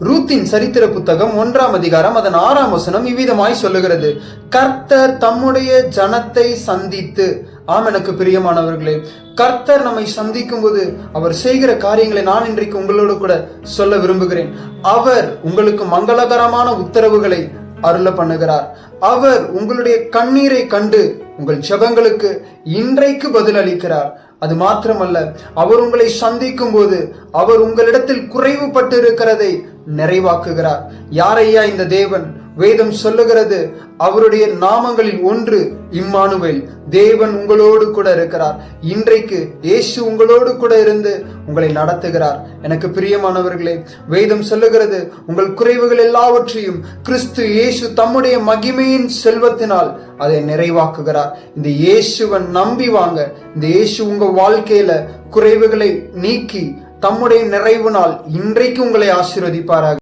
ரூத்தின் சரித்திர புத்தகம் 1ஆம் அதிகாரம் அதன் 6ஆம் வசனம் இவ்விதமாய் சொல்லுகிறது, கர்த்தர் தம்முடைய ஜனத்தை சந்தித்து. ஆம், எனக்கு பிரியமானவர்களே, கர்த்தர் நம்மை சந்திக்கும் போது அவர் செய்கிற காரியங்களை நான் இன்றைக்கு உங்களோடு கூட சொல்ல விரும்புகிறேன். அவர் உங்களுக்கு மங்களகரமான உத்தரவுகளை அருள பண்ணுகிறார். அவர் உங்களுடைய கண்ணீரை கண்டு உங்கள் ஜெபங்களுக்கு இன்றைக்கு பதில் அளிக்கிறார். அது மாத்திரமல்ல, அவர் உங்களை சந்திக்கும் போது அவர் உங்களிடத்தில் குறைவுபட்டு இருக்கிறதை நிறைவாக்குகிறார். யாரையா இந்த தேவன்? வேதம் சொல்லுகிறது, அவருடைய நாமங்களில் ஒன்று இம்மானுவேல், தேவன் உங்களோடு கூட இருக்கிறார். இன்றைக்கு இயேசு உங்களோடு கூட இருந்து உங்களை நடத்துகிறார். எனக்கு பிரியமானவர்களே, வேதம் சொல்லுகிறது, உங்கள் குறைவுகள் எல்லாவற்றையும் கிறிஸ்து இயேசு தம்முடைய மகிமையின் செல்வத்தினால் அதை நிறைவாக்குகிறார். இந்த இயேசுவை நம்பி வாங்க. இந்த இயேசு உங்க வாழ்க்கையில குறைவுகளை நீக்கி தம்முடைய நிறைவு நாள் இன்றைக்கு உங்களை ஆசீர்வதிப்பாராக.